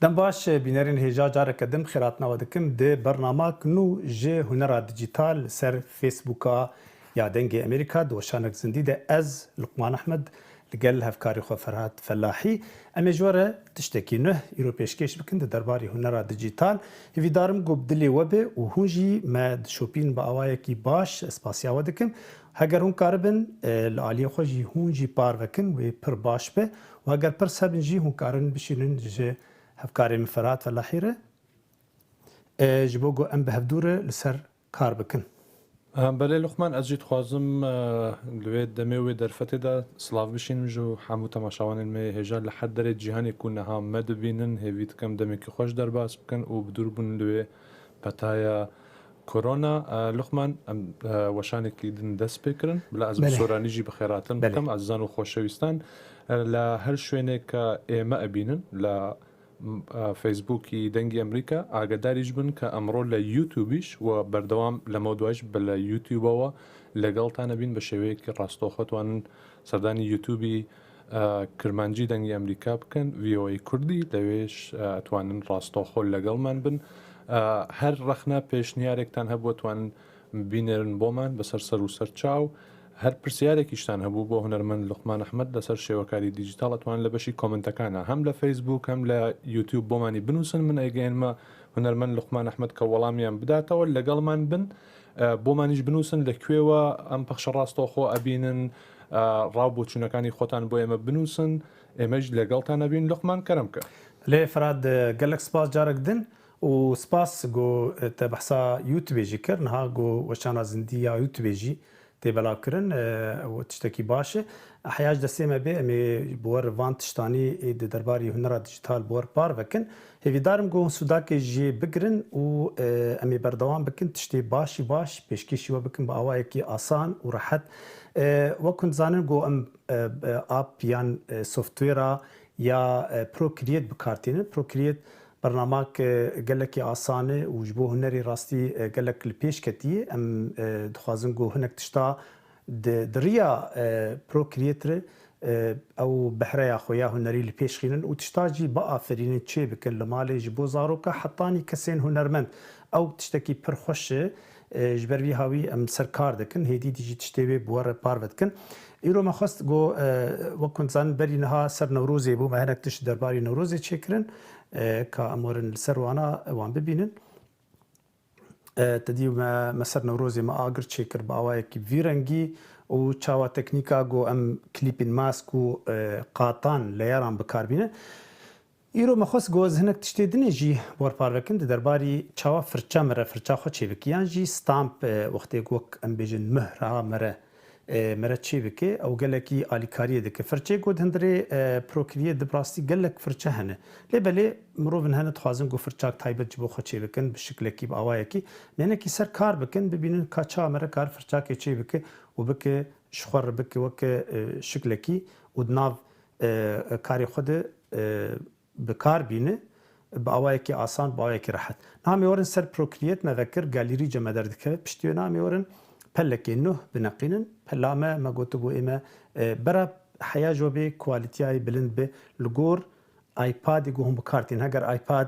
دم باش بینرین هجا جار کدم خیرات نوادکم ده برنامه کنو جه هنر دیجیتال سر فیسبوکا یا دنگ امریکا دوشانک زندی ده از لقمان احمد لقل هفکاری خو فرهاد فلاحی اما جوره تشتکی نه ایرو پیشکش بکن ده درباری هنر دیجیتال هیوی دارم گوب دلی وبه و هونجی ما شوپین با آوائه کی باش اسپاسیا ودکم هگر هون کاربن لعالی خوشی هونجی پار وکن و پر باش به و هگر پر سبن جی هون کارن بشینن جه هفکاری من فرهاد فلاحیره جبو گو ام بهفدوره لسر کار بکن بله لقمان از جد خوازم لوید دمی و درفته دا سلاف بشین جو حمو تماشاوان المی هجا لحد در جهانی کنه ها مد بینن هیوید کم دمی که خوش در باز بکن و بدور بون لوی پتایا كورونا لقمان وشانك دن دست بكرن بلا از بسوراني جي بخيراتن بكم عزيزان وخوشويستان لا هر شوينك ايما ابينن لا فيسبوكي دنگي امريكا اگداريج بن كامرو ليوتيوبيش وبردوام لموضوعش بلا يوتيوبوا لقلتان بين بشويك راستوخت وان سرداني يوتيوبي كرمانجي دنگي امريكا بكن في او اي كردي لويش توانن راستوخو لقل من بن هر رخنا پێشنیارێکتان هەبووە توان بینێرن بۆمان بەسەر سەر و سەر چاو هەر پرسیارێکیشتان هەبوو بۆ هونەرمەند لقمان ئەحمەد لەسەر شێوەکاری دیجیتال ئەتوان لە بەشی کۆمنتەکانە هەم لە فەیسبوک هەم لە یوتیوب بۆمانی بنووسن من ئەیگەێنمە هونەرمەند لقمان ئەحمەد کە وەڵامیان بداتەوە لەگەڵمان بن بۆمانیش بنووسن لەکوێوە ئەم پەخشە ڕاستەوخۆ ئەبینن ڕاو بۆچوونەکانی خۆتان بۆ ئێمە بنووسن ئێمەش لەگەڵتان ئەبین لقمان کەرەمکە لێ فراد گەلک سپاس جارێک دن و سپاس گو تبحثا یوتیوبی کرن ها گو وشانا زندیا یوتیوبی تبلا کرن و تشتکی باشه احیاج دسته ما به امی بور وان تشتانی درباری هنر دیجیتال بور پار وکن هیوی دارم گو سوداک جی بگرن و امی بردوام بکن تشتی باش پیشکشی و بکن با آوائه کی آسان و راحت وکن زانن گو ام آپ یان سوفتویرا یا پروکریت بکارتینه پروکریت برنامه گلکی آسانه و جبو هنری راستی گلک لپیش کتیه ام دخوازن گو هنک تشتا دریا پروکریتر او بحریا خویا هنری لپیش خینن و تشتا جی با آفرین چه بکن لمالی جبو زارو که حطانی کسین هنرمند او تشتکی پرخوش جبروی هاوی ام سرکار دکن هیدی دیجی تشتوی بوار پارود کن ایرو ما خواست گو وکن زن بری نها سر نوروزی بو مهنک تش درباری نوروزی چکرن که امورن سر وانا وان ببینن تدیو ما سر نوروزی ما آگر چکر با آوائه کی ویرنگی و چاوا تکنیکا گو ام کلیپین ماسک و قاطان لیاران بکار بینن ایرو ما خواست گو زهنک تشتی دنی جی بور پاروکن درباری چاوا فرچا مره فرچا خو چی بکی یان جی ستامپ وقتی گو ام بیجن مهرها مره چی بکی او گلکی آلیکاریه دکه فرچه گود هندری پروکریه دبراستی گلک فرچه هنه لیبلی مروفن هنه تخوازن گو فرچاک تایبت جبو خو چی بکن بشکلکی با آوائه کی مینه کی سر کار بکن ببینن کچا مره کار فرچاک چی بکی و بکی شخور بکی وک شکلکی و دناو کاری خود بکار بینه با آوائه کی آسان با آوائه کی راحت نامی ورن سر پروکریت مذکر گالیری جمع دردکه پشتیو نامی ورن پلکی نه بنقینن پلامه ما گوتو بو ایمه برا حیاج و به کوالیتی های بلند به لگور آیپادی گو هم بکارتین اگر آیپاد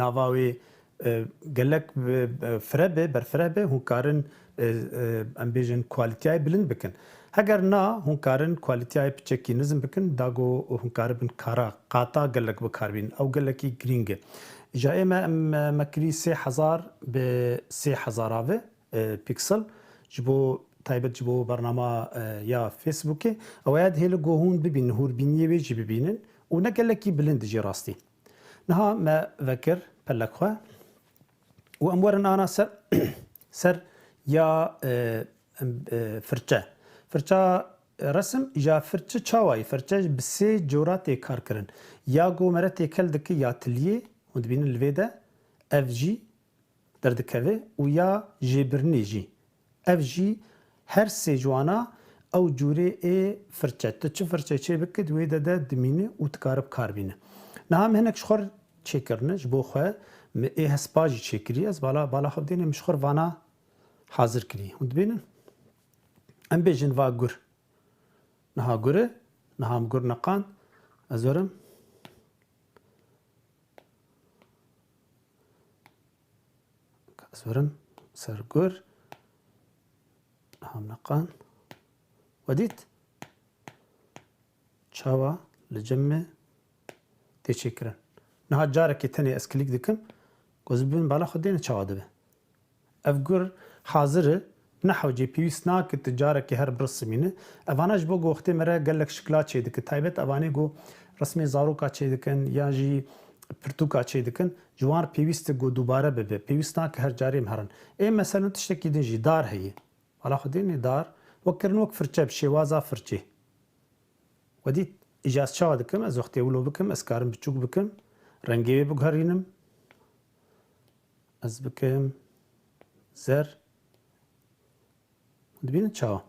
نواوی گلک فربه برفربه هم کارن ام بیجن کوالیتی های بلند بکن اگر نه هم کارن کوالیتی های پچکی نزم بکن داگو هم کارن کارا قاطا گلک بکار بین او گلکی گرینگه جای ما مکری 3000 به 3000 آوه پیکسل جبو تایبت جبو برنامه یا فیسبوکی او یاد هیلو گوهون ببین هور بینیه ویجی ببینن و نگلکی بلند جی راستی نها ما ذکر پلکخوا و امورن آنا سر یا فرچه رسم یا فرچه چاوای فرچه بسه جورات کار کرن یا گو مرت کل دکی یا تلیه و دبین الویده اف جی دردکوه و یا جبرنی جی اف جی هر سه جوانا او جوره ای فرچه چه فرچه چه بکد ویده ده دمینه و تکارب کار بینه نه هم هنک شخور چه کرنه جبو خواه ای هسپاجی چه کری از بالا خوب دینه مشخور وانا حاضر کری و دبینه ام بیجن وا گر نها گره نها هم گر نقان ازورم أزورم سرقور هم نقان وديت شاوا لجمع تشكرا نها جارك تاني اسكليك دكم قزبين بالا خدين شاوا دبه افقر حاضر نحو جي بي سناك تجارك هر برسمينه افاناج بو وقت مره قال لك شكلات شي دك تايبت افاني جو رسمي زاروكا شي دكن يا جي پرتوکا چه دکن جوار پیوست گو دوباره ببه پیوستنا که هر جاری مهرن ای مثلا تشتکی دین جی دار هی حالا خودینی دار وکرن وک فرچه بشی وازا فرچه ودی اجاز چا دکم از وقتی اولو بکم از کارم بچوک بکم رنگی بگهرینم از بکم زر دبین چا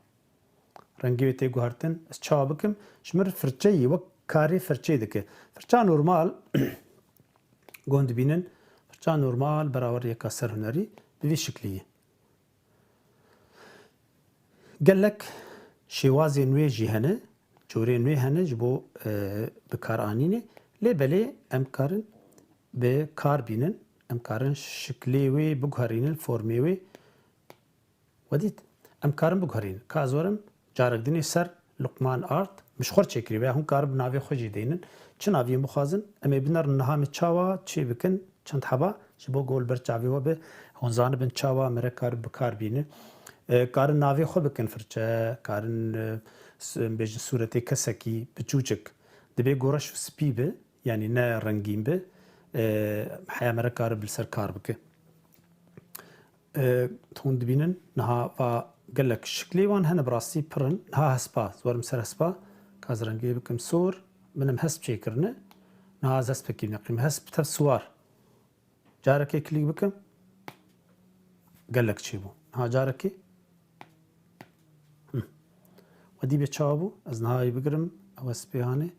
رنگی تی گهرتن از چا بکم شمر فرچه وک کاری فرچه دکه فرچه نورمال گوند بینن فرچه نورمال برابر یک اثر هنری به شکلیه گلک شوازی نوی جهنه جوری نوی هنه جبو بکار آنینه لبله امکارن به کار بینن امکارن شکلی وی بگهرینن فرمی وی ودید امکارن بگهرین که ازورم جارک دینی سر لقمان آرت مشخور چکری و هم کار بناوی خوشی دینن چه ناوی مخازن اما بینر نهام چاوا چی بکن چند حبا جبو گول بر چاوی و به هنزان بن چاوا مره کار بکار بینه کارن ناوی خو بکن فرچه کارن بیش صورت کسکی بچوچک دبی گورش سپی به یعنی نه رنگین به حیا مره کار بالسر کار بکه تون دبینن نها و قالك شكلي وان هنا براسي برن نها هسبا زورم سر هسبا كاز رنگي بكم سور منم هسب شيكرنا نها هسب كيم نقيم هسب تف سوار جارك كليك بكم قالك تشيبو نها جارك ودي بتشابو از نهاي بقرم او اسبياني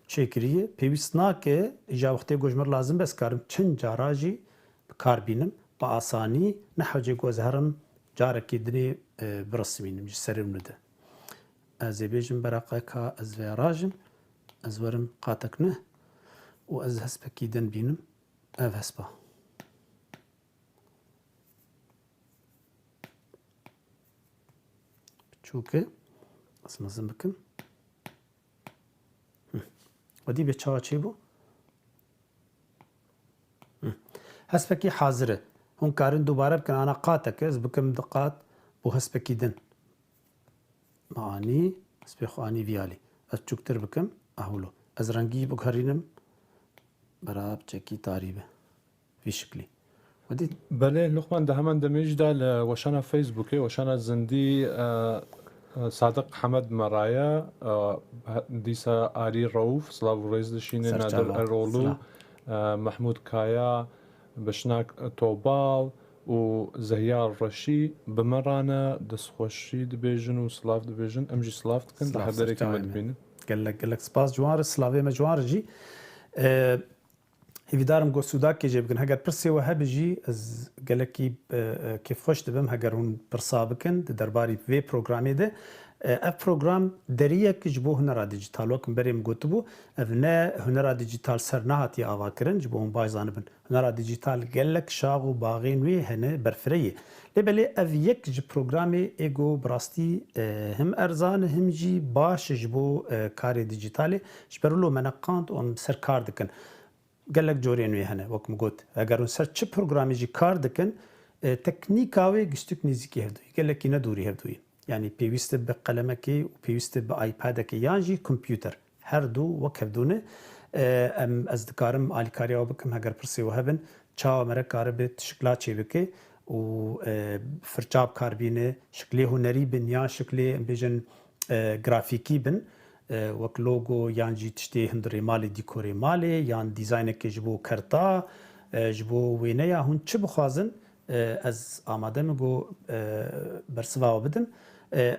شكريه بيوستنا که اجا وقتی گوجمر لازم بس کارم چند جاراجي بکار بینم با آسانی نحو جي گوزهرم جارك دني برسمينم جسرم نده از بيجم براقه كا از راجم از ورم قاتكنه و از هسبكي دن بينم اف هسبا بتشوكه اسمزم بكم ودي بيتشاوا چيبو هسبكي حاضره هون كارن دوباره بكن انا قاتك از بكم دقات بو هسبكي دن معاني هسبخو اني فيالي از چوكتر بكم اهولو از رنگي بگهرينم براب چكي تاريبه في شكلي ودي بله لقمان ده همان دميج ده لوشانا فيسبوكي وشانا زندي صادق حمد مرايا ديسا آري روف سلاف ريز دشيني نادر أرولو محمود كايا بشناك توبال و زهيار رشي بمرانا دسخوشي دبيجن و سلاف دبيجن امجي سلاف تكن لحدريك مدبين قال لك سباس جوار سلافي ما جوار جي هیویدارم گو سودا که جه بکن هگر پرسی و هبجی از گلکی کیف خوش دبم هگر هون پرسا بکن درباری وی پروگرامی ده اف پروگرام دریه که جبو هنرا دیجیتال وکم بریم گوتو بو اف نه هنرا دیجیتال سر نهاتی آوا کرن جبو هم بایزانه بن هنرا دیجیتال گلک شاغ و باغین وی هنه برفریه لبلی اف یک جی پروگرامی ایگو براستی هم ارزان هم جی باش جبو کار دیجیتالی جبرولو منقاند و سر کار دکن قال لك جورين وي هنا وكم قلت اگر اون سر چه پروگرامی جی کار دکن تکنیکاوی گشتک نزیکی هفدوی قال لك اینا دوری هفدوی يعني پیوست به قلمکی و پیوست به آیپادکی یا جی کمپیوتر هر دو وک هفدونه ام از دکارم آلیکاریا و بکم هگر پرسی و هبن چا مره کار به شکلا چی بکی و فرچاب کار بینه شکلی هنری بن یا شکلی بیجن گرافیکی بن وک لوگو یان جی تشتی هندری مالی دیکوری مالی یان دیزاین که جبو کرتا جبو وینه یا هون چه بخوازن از آماده مگو برسوا بدم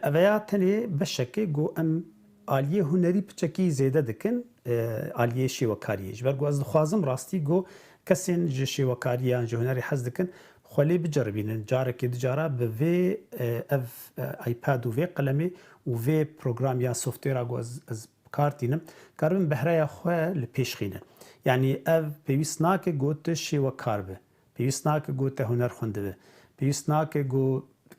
اویا تنی بشکی گو ام آلیه هنری پچکی زیده دکن آلیه شیوکاریه جبر گو از خوازم راستی گو کسین جه شیوکاریه یان جه هنری حز دکن خلی بجربینن جاره که دجاره به وی اف آیپاد و وی قلمی و وی پروگرام یا سوفتویر اگو از کارتینم کارم بهره خواه لپیش خینن يعني اف پێویست ناکە گۆتە شێوە کار بێ پێویست ناکە گۆتە هوەر خوێندە بێ پێویست ناکە گۆ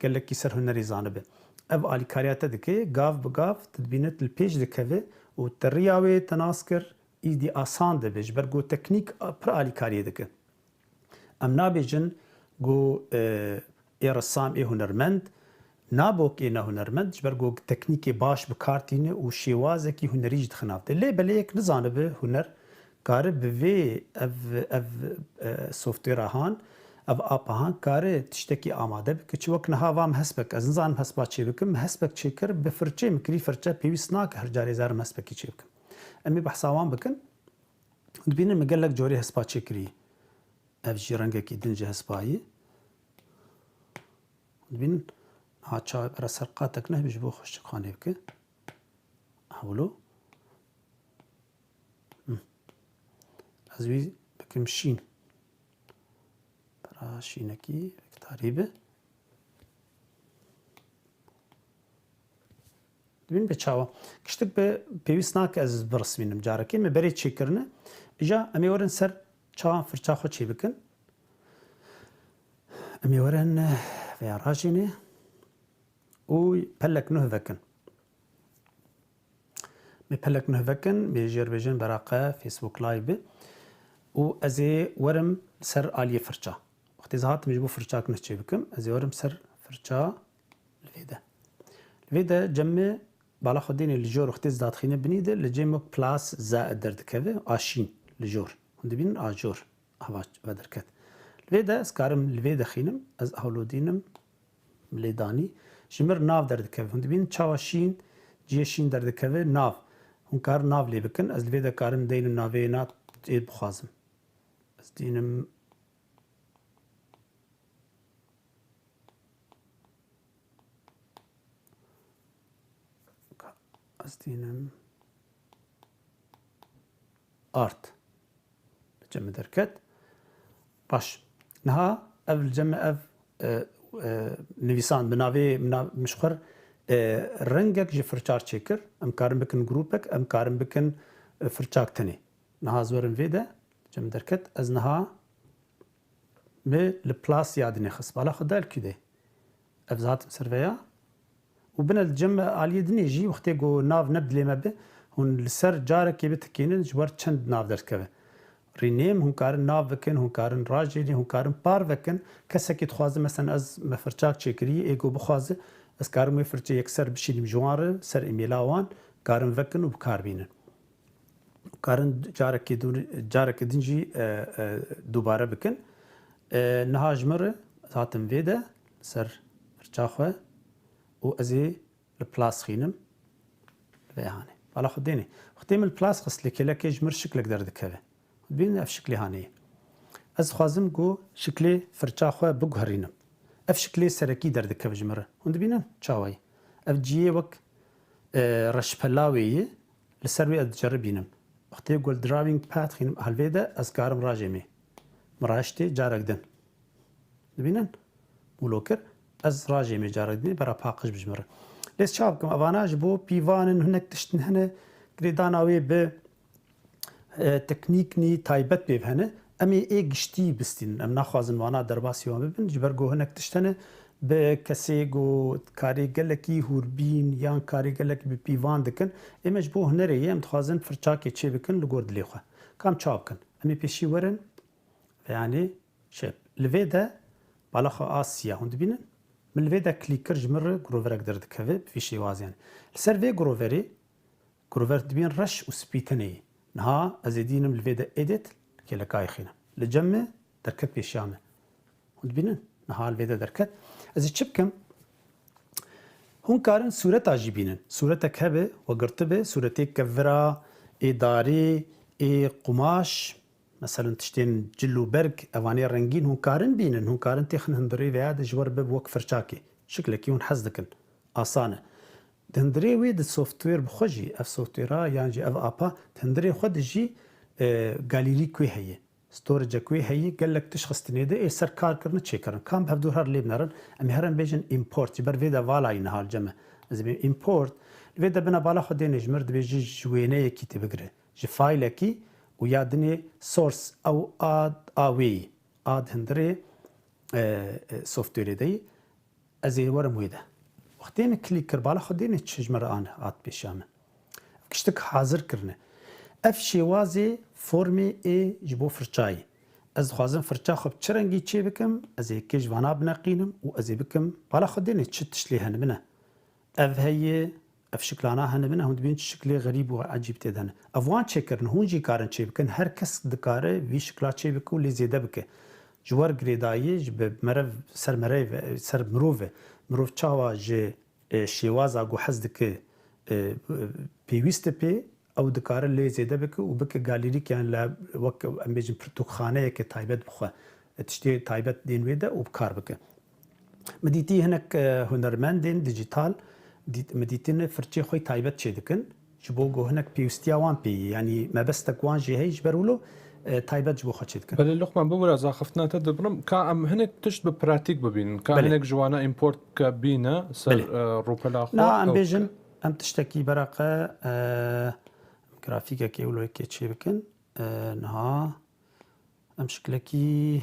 gelekî ser hunerî zanibe ev alîkariyate dike gav bi gav dibînet li pêş dikeve û te riya wê te nas kir îdî asan dibe ji ber got teknîk pir alîkariyê dike em nabêjin got ê ressam ê hunermend nabok ê nehunermend ji ber got teknîkê baş bi kar tîne û şêwazekî hunerî jî dixin nav te lê belêyek nizanibe huner kare bi vê ev softwêra han ev apahan kare tiştekî amade bike çi wek niha vam hespek ez nizanim hespa çê bikim hespek çêkir bi firçe mikirî firçe pêwîst nake her carê zarim hespekî çê bikim em ê behsa wan bikin dibînin min gelek corê hespa çêkirî ev jî rengekî din ji hespayî dibînin ha çavê bera ser qatek nehbî ji bo xweşikxanê bike hewlo ez wî bikim şîn şînekî tarî be dibîn bê çawa kiştik be pêwîst nake ez birismînim carekê me berê çêkirine îja em ê werin ser çawan firça xwe çê bikin em ê werin veya rajînê û pelek nuh vekin me pelek nuh vekin bê jêrbêjin beraqe Facebook Live û ez ê werim ser aliyê firça Wextê hatim ji bo firçak neh çê bikim ez ê werim ser firça li vê de li vê de cemê bala xwedênê li jor wextê zdatixîne binî de li cêm wek plus zaid derdikeve a şîn li jor hûn dibînin a jor heva derket li vê de ez karim li vê de xînim ez hewlodînim lê danî ji mir nav derdikeve hûn dibînin çawa şîn ciyê şîn derdikeve nav hûn karin nav lê bikin ez li vê de karim deynim navê na ê bixwazim ez dînim dînim art cemê derket baş niha ev li cemê ev nivîsan bi navê min ji xwe rengek ji firçar çêkir em karin bikin grûpek em karin bikin firçak tenê niha ez werim vê de cemê derket ez niha me li plus yadinê xist bala xwe delkî de ev hatim ser veya û bine li cem aliyê dinê jî wextê got nav nebdilê me be hûn li ser carekê bitikînin ji ber çend nav derkeve rînêm hûn karin nav bikin hûn karin rajênê hûn karin par vekin kesekî dixwaze mesela ez me firçak çêkirî ê got bixwaze ez karim wê firçe yekser bişînim ji wan re ser îmêla wan karin vekin û bikar bînin karin carekê din jî dubare bikin niha ji min re hatim vê de ser firça xwe û ez ê li plus xînim vê hanê bala xwedênê wextê min li plus xist lê kêlekê ji mir şiklek derdikeve bînin ev şiklê haneyê ez dixwazim got şiklê firça xwe biguherînim ev şiklê serekî derdikeve ji min re hûn dibînin çawa yî ev ciyê wek reşpelawê yê li ser wê ez diceribînim wextê got drawing pad xînim helvê de ez karim rajê me min raştê carek din dibînin mûlo kir ez rajê me carek dinê bera paqij bi ji min re lê çav bikim evana ji bo pîvanên hinek tiştin hene girêdana wê bi teknîknî taybet pêv hene em ê giştî bistînin em naxwazin wana derbasî wan bibin ji ber got hinek tişt hene bi kesê got karê gelekî hûrbîn yan karê gelekî bi pîvan dikin ême ji bo hunerê yê em dixwazin firçakê çê bikin li gor dilê xwe kam çav bikin em ê pêşî werin yani şep li vê de bala xwe a siya hûn dibînin min li vê de klîk kir ji min re groverek derdikeve bi vî şêwazê yani li ser vê grover dibîn reş û spî tenê yê niha ez ê dînim li vê de edit kêlekayê xînim li cem me derket pêşiya me hûn dibînin niha li vê de derket ez ê çi bikim hûn karin sûreta jî bînin sûretek hebe wegirtibe sûretê kevvira ê darê ê qumaş mesela tiştên cil û berg evanê rengîn hûn karin bînin hûn karin têxin hindirê veya de ji wer bibe wek firçakê şiklekî hûn hez dikin asan e di hindirê wê di softwêr bi xwe jî ev softwêra yan jî ev apa di hindirê xwe de jî galîrî ku heye storage ku heye gelek tiş xistinê de ê ser karkirini çêkirin kam hevdûr her lê binarin em ê herin bêjin import ji ber vê de valayî nihal ceme ez ê import li vê de bina bala xwe dêne ji mir dibêjî ji wêneyekî tê bigire ji faylekî ويادني سورس او اد اوي اد هندري سوفت وير دي ازي ورم ويدا وقتين كليك كربالا خدين تشجمر انا اد بيشامه كشتك حاضر كرنه اف شوازي فورمي اي جبو فرچاي از خوازم فرچا خب چرنگی چی بکم از یکیش وانا بنقینم و از بکم بالا خدين تشتش لي هن منه اف هي اف شكلانا هن منه هند بين شكلي غريب وعجيب تدهن افوان تشكرن هون جي كارن تشي بكن هر كس دكاره في شكلا تشي بكو لي زياده بك جوار غريداي جب مرف سر مرف سر مروف تشاوا جي شيوازا جو حزدك بيويست بي او دكاره لي زياده بك وبك غاليري كان لا وك امبيجن برتوخانه كي تايبت بخو تشتي تايبت دين ويدا وبكار بك مديتي هناك هنرمندين ديجيتال مديتين فرتشي خوي تايبت شدكن جبوغو هناك بيوستيا وان بي يعني ما بس تكوان جي هي جبرولو تايبت جبو خشدكن بل اللقمان بورا زاخفتنا تدبرم كام هناك تشت ببراتيك ببين كان هناك جوانا امبورت كابينا سر روبلا خو لا ام بيجن ام تشتكي برقه جرافيكا كي ولو كي تشيبكن نها ام شكلكي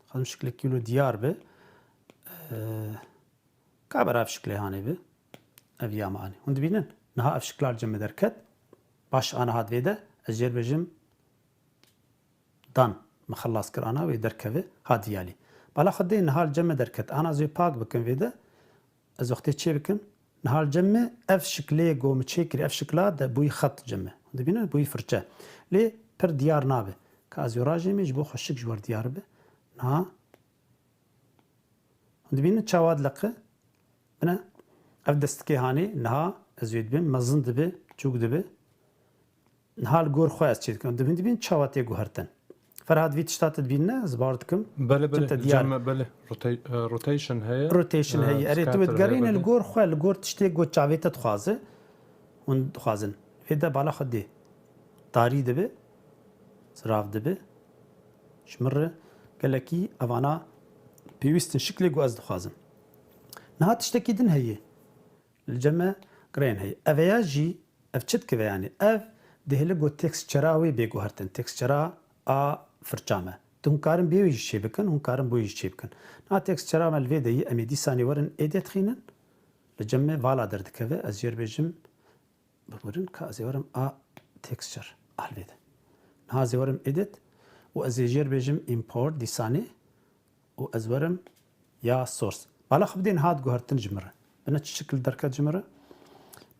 خدم شكلكي له ديار به كابر اف شكلي هاني به افيا ماني هند بينن نها اف شكلار جم دركت باش انا هاد فيدا اجير بجم دان مخلص كر انا ويدركبه هاد يالي بالا خدين نهار جم دركت انا زي باك بكن فيدا از وقت تشي بكن نهار جم اف شكلي جو متشكر اف شكلا ده بوي خط جمه هند بينن بوي فرچه لي پر ديار نابه كازيو راجي مجبو خشك جوار ديار به نها هند بينن چاواد لقه بنا اف دستكي هاني نها ازويد بين مزن دبي چوك دبي نهال گور خو از چيت كن دبين دبين چاواتي گوهرتن فرهاد فيت شتات بينا زبارتكم بله جمع بله روتيشن هي روتيشن هي اريت وتقرين الگور خو الگور تشتي گو چاويت تخوازه ون تخوازن فيدا بالا خدي طاري دبي زراف دبي شمر قالكي افانا بيوستن شكلي گو از تخوازن نها تشتكي دن هي الجمع قرين هي افياجي افتشت كذا يعني اف دهلقو تكستشراوي بيجو هرتن تكستشرا فرچامه تون كارن بيويج شي بكن هون كارن بويج شي بكن نا تكستشرا مال فيدي اميدي ساني ورن ايديت خينن الجمع فالا درد كذا ازير بيجم بورن كازيورم تكستشر الفيدا نا زيورم ايديت وازيجير بيجم امبورت دي ساني وازورم يا سورس بالا خبدين هاد جو هرتن جمره بنا شكل دركات جمره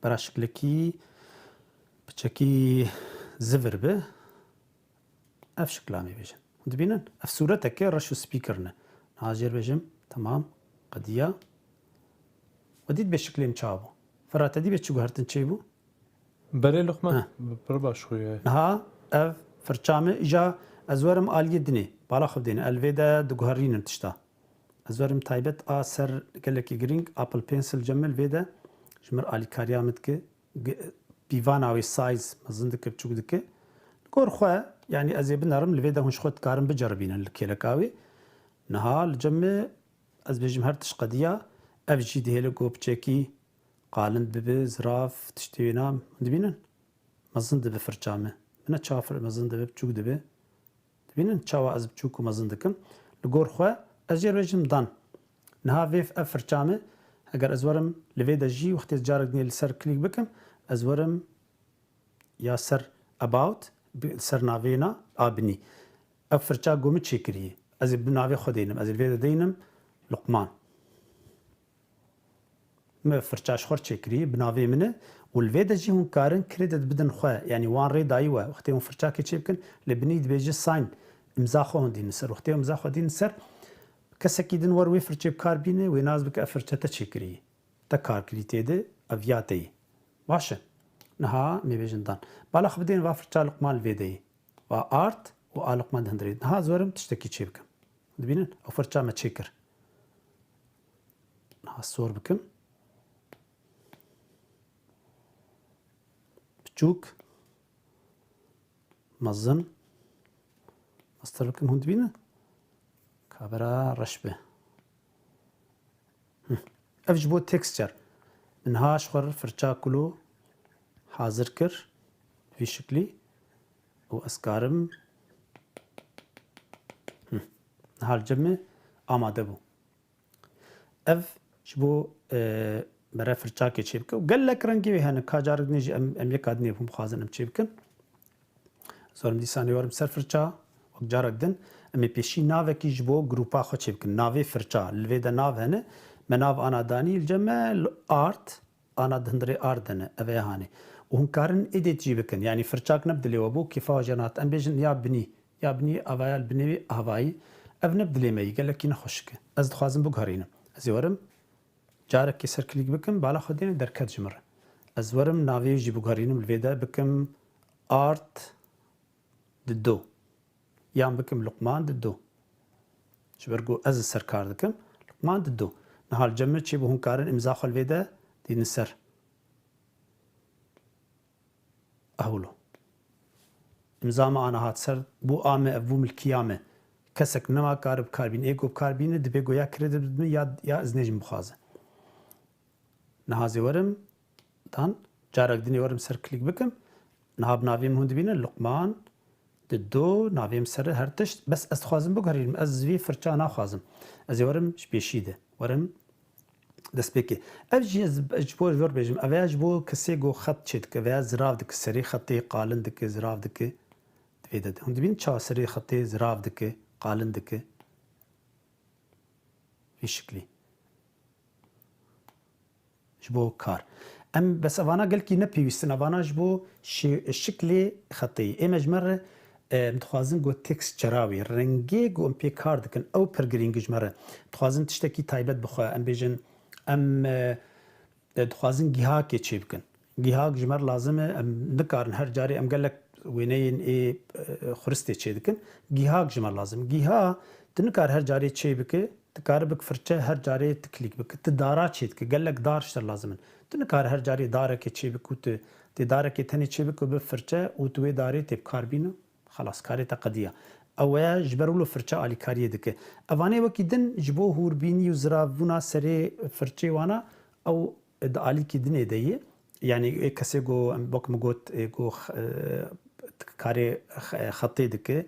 برا شكلكي بچكي زفر به اف شكلامي بيجن دبينن اف صورتك رشو سبيكرنا هاجر بيجم تمام قضيه وديت بشكل مشابو فرات دي بتشو هرتن تشيبو بله لقمان برباش خويا ها اف فرچامه اجا ازورم اليدني بالا خبدين الفيدا دغهرين تشتا ازورم تايبت سر قالك جرينج ابل بنسل جمل فيدا جمر الي كاريامتك بيفاناوي سايز مزندك بچوك دك كور خو يعني ازي بنرم الفيدا هونش خد كارم بجربين الكيلكاوي نها الجمع از بيجم هرتش قضيه اف جي دي هلكو بچكي قالند بب زراف تشتينا دبينن مزند بفرچامه من چافر مزند بچوك دبه دبينن چاوا از بچوك مزندكم لغور خو ازير بيجم دان نها فيف افرچامه اگر ازورم لفيدا جي وقت جارك دني السر كليك بكم ازورم يا سر about سر نافينا ابني افرچا قوم تشكري از بنافي خدينم از الفيدا دينم لقمان ما فرچاش خور تشكري بنافي منه والفيدا جي هون كارن كريدت بدن خو يعني وان ري دايوا وقت يوم فرچا كيتشبكن لبنيد بيجي ساين امزاخو هون دين سر وقت يوم امزاخو دين سر كسكيدن وروي فرچيب كار بينه ويناز بك افرچا تشكري تكار كريتيده افياتي باشه نها ميبيجن دان بالا خبدين وافرچا لقمان الفيدي وارت والقمان دندري نها زورم تشتكي تشيبكم دبينن او فرچا ما تشكر نها صور بكم بچوك مزن مستر بكم هون دبينن كابرا رشبه افجبو تكستشر منها شخر فرچا كلو حاضر كر في شكلي و اسکارم نهار جمع آماده بو اف شبو برای فرچاکی چی بکن و گلک رنگی وی هنه کاجارک نیجی ام یک آدمی بهم خوازن ام چی بکن زورم دیسانی وارم سر فرچا وقت جارک دن امی پیشی ناوه کی جبو گروپا خو چی بکن ناوه فرچا لوی دا ناو هنه من ناو آنا دانی الجمع آرت آنا دهندری آرت دنه اوه هانه و هم کارن ایدیت جی بکن یعنی فرچاک نبدلی و بو کفا جنات ام بیجن یا بنی اوایل بنوی هوایی اف نبدلی می گلکی نخوشک از دخوازم بگهرینم از ورم جارك كسر كليك بكم بالا خدين دركات جمرة أزورم نافيو جي بوغارينم الفيدا بكم آرت ددو يام بكم لقمان ددو شبرقو أز السركار دكم لقمان ددو نهار جمع چي بو هنكارن امزاخ الفيدا دي نسر أهولو امزا ما أنا هات سر بو آمه أبو ملكيامه كسك نما كارب كاربين ايقو بكاربين دبيقو يا كريدت بدمي يا ازنيجم بخازه نهازي ورم دان جارك دني ورم سر كليك بكم نهاب نافيم هون دبينا لقمان ددو نافيم سر هرتش بس استخوازم بقهريم از في فرچا ناخوازم از ورم شبيشيده ورم دست بكي اجي اجبور ور بيجم اجبو كسيغو خط چيت كويا زراف دك سري خطي قالن دك زراف دك دفيدد هون دبين چا سري خطي زراف دك قالن دك في شكلي جبو كار ام بس افانا قال كي نبي وستن افانا جبو شكلي خطي اما جمره متخوازن جو تكست جراوي رنگي جو ام بي كار دكن او برجرينج جمره متخوازن تشتكي تايبت بخوا ام بيجن ام تخوازن جيها كي تشيبكن جيها جمر لازم ام نكارن هر جاري ام قال لك وينين اي خرستي تشيدكن جيها جمر لازم جيها تنكار هر جاري تشيبك تكاربك فرچه هر جاري تكليك بك تدارا تشيدك قال لك دار شتر لازم تنكار هر جاري دارك تشيبك وت تدارك تاني تشيبك بفرچه وتوي داري تب كاربينو خلاص كاري تقديه او جبروا له فرچه علي كاريه دك اواني وكيدن جبو هوربيني وزرافونا سري فرچه وانا او علي كيدن يديه يعني كسيغو بوك مغوت جو كاري خطي دك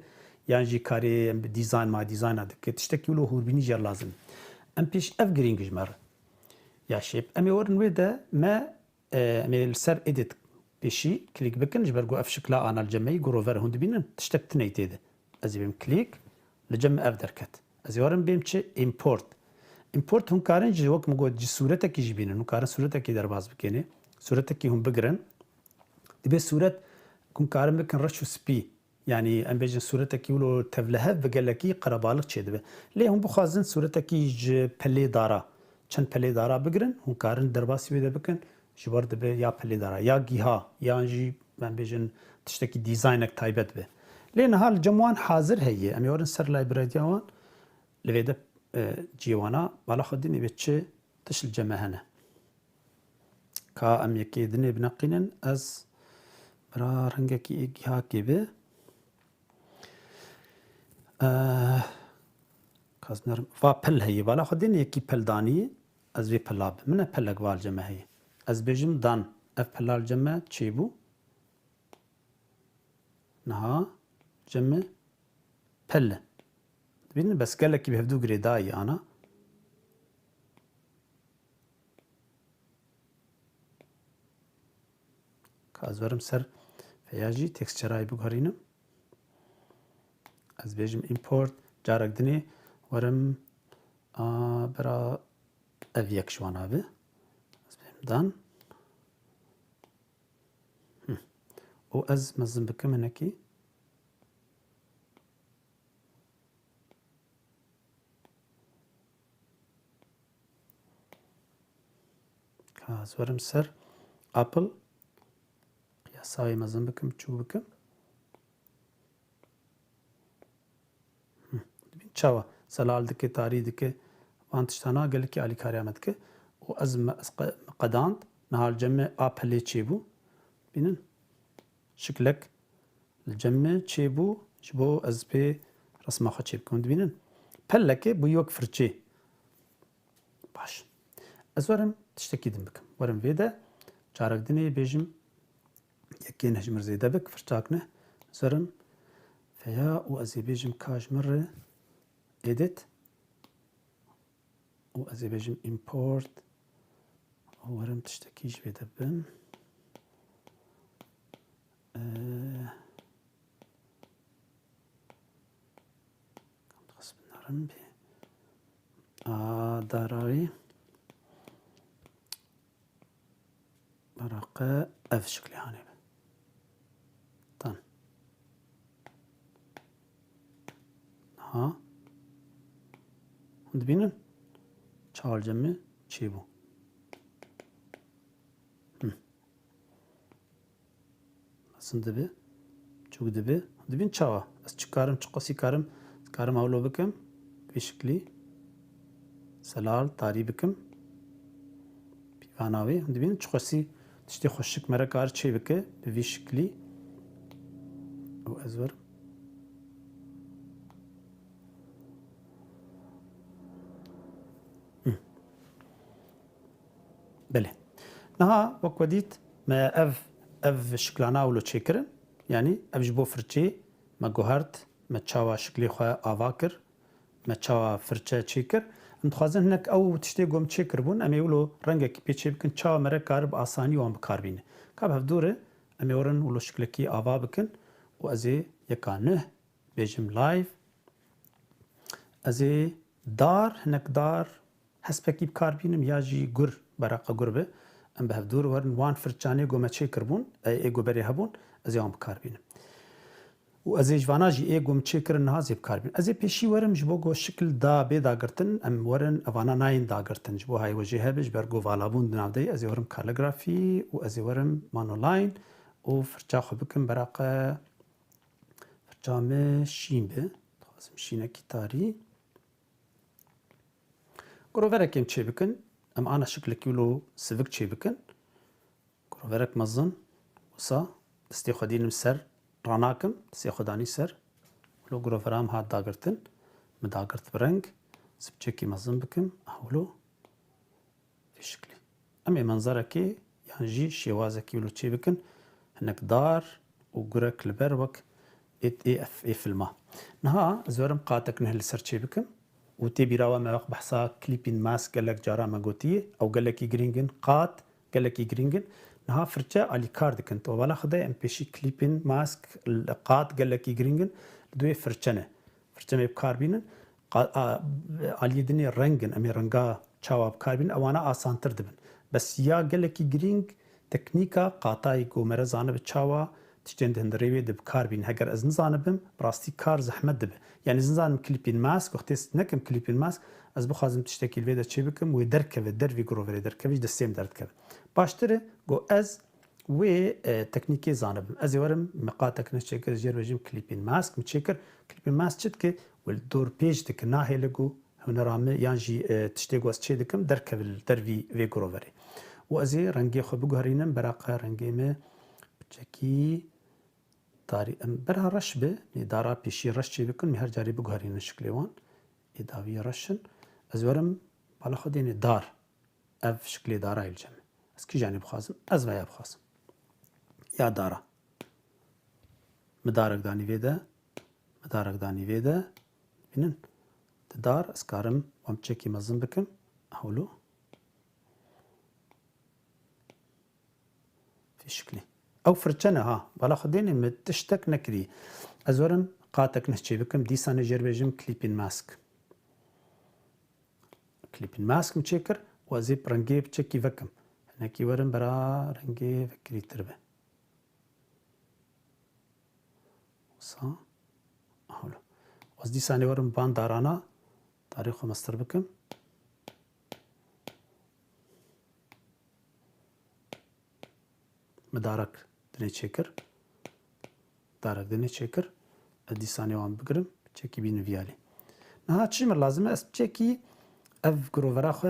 يعني جي كاري ديزاين ما ديزاين هذاك تشتكي له هوربيني جر لازم ام بيش اف جرينج جمر يا شيب امي ورن ويدا ما امي السر اديت بيشي كليك بكن جبرقو اف شكلا انا الجمعي جروفر هوند بينا تشتك تنيتيد ازي بيم كليك لجمع اف دركت ازي ورن بيمشي امبورت هم كارن جي وقت مقود جي صورتك يجيبين انه كارن صورتك يدرباز بكيني صورتك هم بقرن دبي صورت كون كارن بكن رشو سبي يعني ام بيجن صورتك يقولوا تفلهف بقلكي قربالك تشدبه ليه هم بخازن صورتك يج بلي دارا چن بلي دارا بقرن هم كارن درباسي بيده بكن جبر دبه يا بلي دارا يا جيها يا جي ام بيجن تشتكي ديزاينك تايبت به لين هال جموان حاضر هي ام يورن سر لايبراري جوان لويده جيوانا بالا خديني بتش تشل جمهنا كا ام يكيدني بنقينن از برا رنگكي جيها كيبه كازنر فابل هي بالا خدين يكي بل داني از في بلاب من بل اقوال جمع هي از بيجم دان اف بلال جمع تشيبو نها جمع بل بين بس قال لك بيهفدو جريداي انا كازورم سر فياجي تكستشراي بغارينم از بيجم import جارك دني ورم برا افيك شوانا به از بيجم دان و از مزن بكم هنكي كاز ورم سر ابل قياساوي مزن بكم تشو بكم چاوا سلال دكي تاري دكي وانتشتانا قال لك علي كاريامتك وازم قدانت نهار جمع ابلي تشيبو بينن شكلك الجمع تشيبو جبو از بي رسمه خو تشيب كوند بينن بلك بو يوك فرچي باش ازورم تشتكي دم بكم ورم فيدا جارك دني بيجم يكين هجمر زيدا بك فرچاكنه زرم فيا وأزي بيجم كاج مرة edit وأزي بيجم import ورم تشتكيش بدبن خص بنرم بي داراري برقة اف شكلي هاني طن ها هند بينن çağır cemi çi bu aslında dibi çok dibi dibin çağa az çıkarım çıkarım avlo bikim bir şekli selal tari bikim pivanavi dibin çıkası işte hoşluk merak ar çi bike bir şekli o azvar بله نها وقوديت ما اف شكلانا ولو تشيكرن يعني اف جبو فرتشي ما جوهرت ما تشاوا شكلي خو افاكر ما تشاوا فرتشا تشيكر انت خازن هناك او تشتي قوم تشيكر بون ام يقولوا رنجك بيتشي بكن تشاوا مرة كارب اساني وام بكاربين كاب هفدوره ام يورن ولو شكلكي افا بكن وازي يكانه بيجم لايف ازي دار هناك دار هسبكي بكاربينم ياجي قر براقه قربه ام بهفدور ورن وان فرچاني گومه چي كربون اي گوبري هبون ازيام بكاربين وازي جواناجي اي گوم چي كرن ها زي بكاربين ازي بيشي ورم جبو گو شكل دا بي دا گرتن ام ورن اوانا ناين دا گرتن جبو هاي وجهه بج برگو والابون دناودي ازي ورم كاليغرافي وازي ورم مانولاين و فرچا خو بكم براقه فرچامه شين به لازم شينه كتاري گرووركم چي بكن ام انا شكلك يولو سفك چي بكن گروورك مزن وسا دستي خدينم سر راناكم دستي خداني سر ولو گروورام هات داگرتن مداگرت برنگ سبچكي مزن بكم اولو في شكلي امي منظركي يعني شيوازك يولو چي بكن هناك دار وقرك البروك اي اف اي فيلما نها زورم قاتك نهل سر چي بكم وتي براوا ما بحثا كليبين ماسك قالك جارا ما قوتي او قالك جرينجن قات قالك جرينجن نها فرجة علي كارد كنت ولا خدي ام بيشي كليبين ماسك قات قالك جرينجن دوي فرجنه فرجنه بكاربين علي دني رنجن امي رنجا تشاوا بكاربين اوانا اسانتر دبن بس يا قالك جرينج تكنيكا قاطاي جو مرزانه بتشاوا تشتند هندريوي دب كاربين هجر از نزانبم براستي كار زحمت دب يعني زنزانم كليبين ماسك وقتيس نكم كليبين ماسك از بخازم تشتكي الفيدا تشي بكم ودركب درفي جروفري دركبيش دستيم دركب باشتري جو از و تكنيكي زانبم از ورم مقاتك نشكر جير بجيم كليبين ماسك متشكر كليبين ماسك تشتك والدور بيج دك ناهي لغو هنرامي يانجي تشتيغو از تشي دكم دركب درفي في جروفري وازي رنگي خو بگهرينم براقه رنگي me بچكي داري برها رش به دارا بيشي رش چي بكن مهر جاري بگهرين شكليوان إداوي رشن أزورم بالا خديني دار اف شكلي دارا الجمع از كي جاني بخازم از ويا بخازم يا دارا مدارك داني فيدا بينن دار اسكارم وامچكي مزن بكم اولو في شكلي او فرچنه ها بالا خديني متشتك نكري ازورم قاتك نشي بكم دي سانه جربجم كليبين ماسك متشكر وازيب رنجي بتشكي فكم هناكي ورم برا رنجي فكري تربه صا اولو واز دي سانه ورم بان دارانا تاريخ مستر بكم مدارك دني تشكر دارك دني تشكر ادي ساني وان بقرم تشكي بين فيالي نها تشمر لازم اس تشكي اف جروفرا خو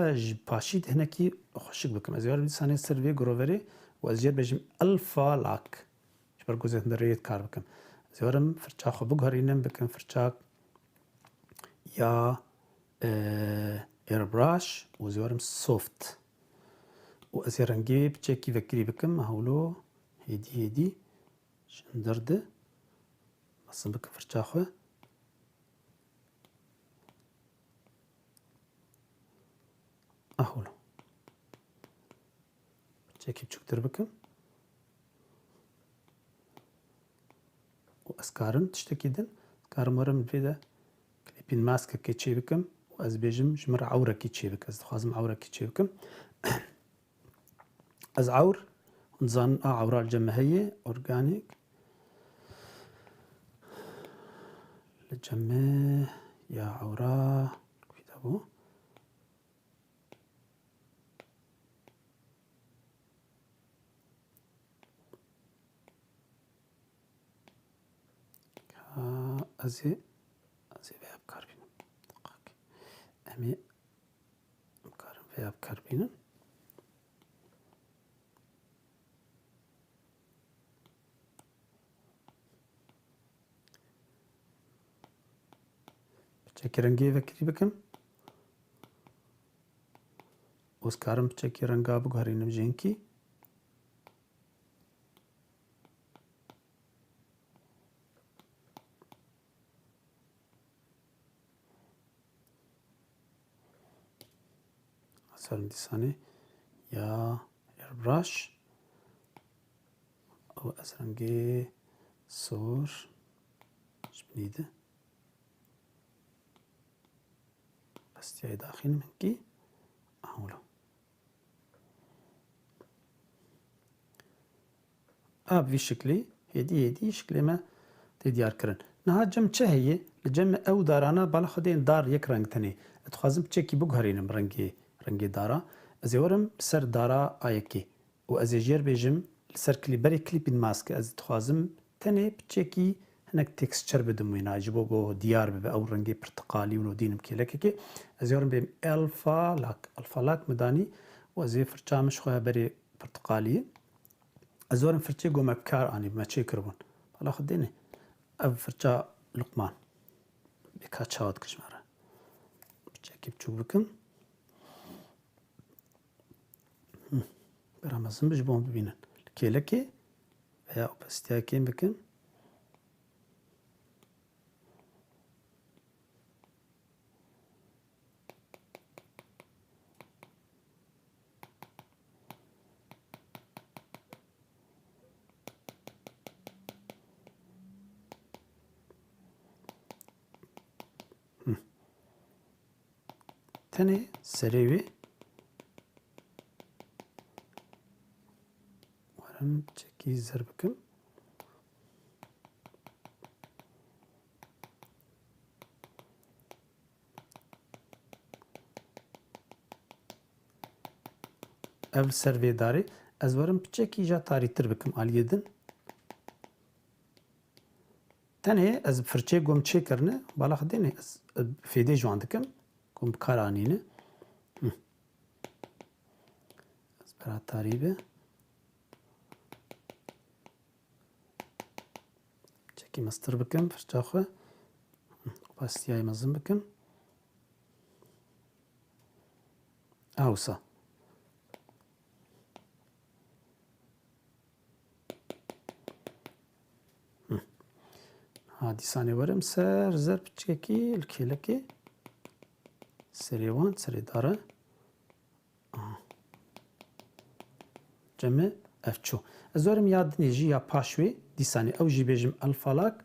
باشيت هناكي خوشك بكم ازيار دي ساني سيرفي جروفري وازيار بجم الفا لاك جبر جوزت دريت كار بكم ازيارم فرچا خو بغهرينم بكم فرچا يا ايربراش وزيارم سوفت وازيار نجيب تشكي فكري بكم هولو هدي شندرده مصن بكم فرشا خو أهولو فرشاكي بچوكتر بكم وأسكارم تشتكي دن أسكارم ورم الفيدا كليبين ماسكة كي تشي بكم وأز بيجم جمر عورة كي تشي بك أز دخوازم عورة كي تشي بكم أز عور نظن عورة الجمهية أورجانيك الجمه يا عورة كتابو أزي بياب كاربين أمي مكارم بياب كاربين بچكي رنگي وكري بكم وسكارم بچكي رنگا بگهارين بجينكي أسأل ديساني يا airbrush أو أزرنگي صور جبنيده بس تياي داخل منكي أهولو في شكلي هدي شكلي ما تديار كرن نها جم چه هي لجم او دارانا بالا خدين دار يك رنگ تني اتخازم چكي بگهرينم رنگي دارا ازي ورم سر دارا آيكي و ازي جير بيجم لسر كليبري كليبين ماسك ازي اتخازم تني بچكي هناك تكستشر بدم وينا جبوغو ديار ببا او رنگي برتقالي ونو دينم كيلككي ازي ورم بيم الفا لاك مداني و ازي فرچامش خواه بري برتقالي ازورم فرچه گو مبكار اني بما چه كربون بالا خديني اب فرچا لقمان بكا چاوت كشمارا بچكي بچوك بكم برامزم بجبون ببينن كيلكي veya opasiteyakin bakın. Tane serevi varım çekizler bakın. Ev servedari ez varım çekija tarihtir bakım aliyedin. Tane ez fırçe gom çekerine balak dene ez fede joandıkım gom karanine. Ez berat tarihi çeki master bakım fırça xwe opasitiyayı mezin bakım. Awsa hadisane varım ser zer piçeki ilkeleki serivan seridara cemi efço ez varım yadine ji ya paşve disane ev ji bejim alfalak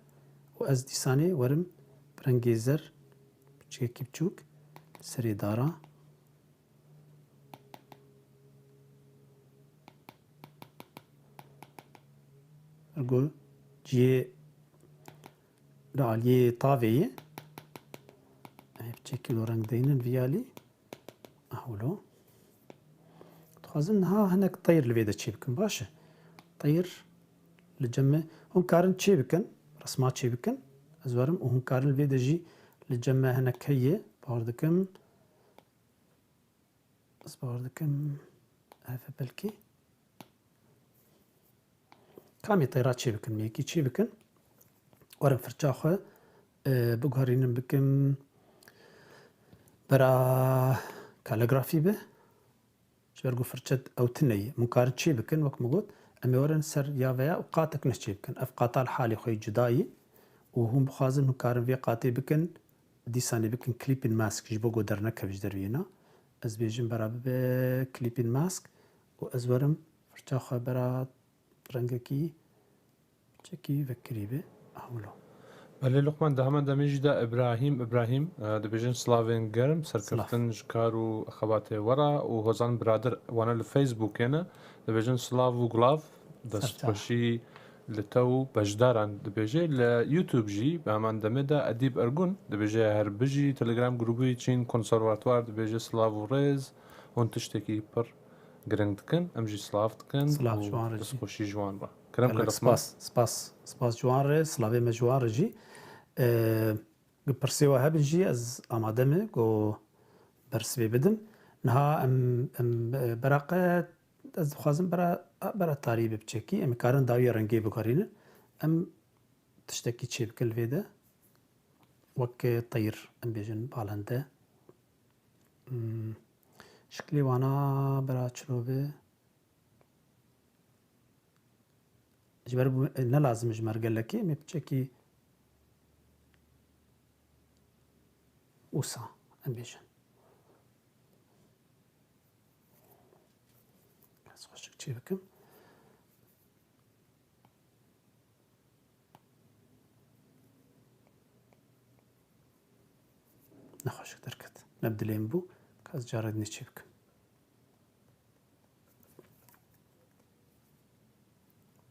o ez disane varım prengezer piçeki piçuk seridara ergo ciye Aliye taveyi hep çekil renk deyinin viyali aholo تخازن ها هناك طير الفيدا تشيبكن باشا طير لجمع هون كارن تشيبكن رسمات تشيبكن ازوارم وهون كارن الفيدا جي لجمع هناك هي باردكم باردكم هذا بلكي كامي طيرات تشيبكن ميكي تشيبكن ورم فرچاخه بگهارینم بکم برا کالیگرافی به شبرگو فرچت او تنیه ممکن چی بکن وقت مگود امی ورن سر یا ویا وقاتك نشی بکن اف قاطع الحالي خوي جداي و هم بخوازن هکارن وی قاطی بکن دیسانی بکن کلیپین ماسک جبو گو در نکوش دروینا از بیجم برا به کلیپین ماسک و از ورم فرچا خواه برا رنگکی چکی وکری به اولو بله لقمان ده همان دمیج دا ابراهیم دبیجن سلاوین گرم سرکفتن جکار و خبات ورا و هزان برادر وانا لفیسبوک هنا دبیجن سلاو و گلاف دست خوشی لتو بجداران دبیجه لیوتیوب جی به همان دمه دا ادیب ارگون دبیجه هر بجی تلگرام گروبی چین کنسرواتوار دبیجه سلاو و ریز هون تشتکی پر گرنگ دکن امجی سلاف دکن و دست خوشی جوان با کرم که لقمان سپاس جوان ره سلاوی ما جوان ره جی پرسیوه هبن جی از آماده می گو برسوی بدم نها ام براقه از خوازم برا تاریب بچکی ام کارن داوی رنگی بکارینه ام تشتکی چی بکل ویده وک طیر ام بیجن بالنده شکلی وانا برا چلوبه جبر نه لازم جمر قال می بچکی وسا ام بیجن از خوشک چی بکم نخوشک درکت نبدلیم بو که از جارد نیچی بکم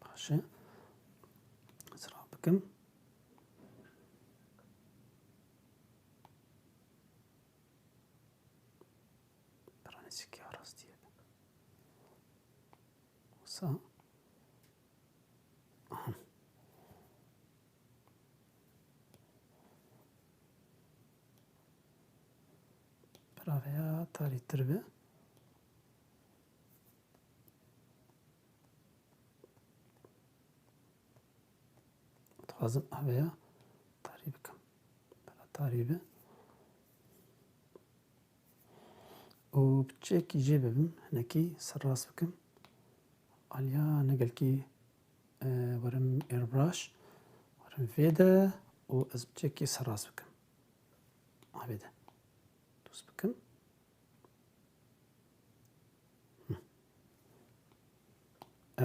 باشه ازرا بکم برانیسی که آراستیه وسا برای تاری تربه تخازم اویا تاری بکم برای تاری به و بچکی جی ببم هنکی سر راست بکم علیا نقل کی ورم ایربراش ورم فيدا و از بچکی سر راست بکم عبیده دوست بکم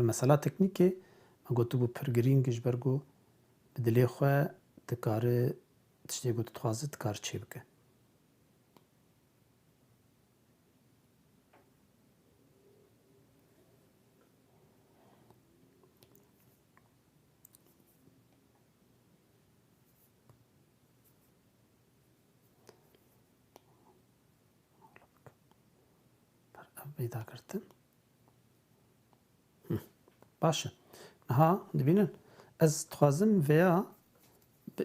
مثلا تکنیکی ما گوتو بو پرگرینگش برگو بدلی خواه تکاره تشتی گوتو تخوازه تکار چی بکن پیدا کردن باشه ها دبینن از تخوازم ویا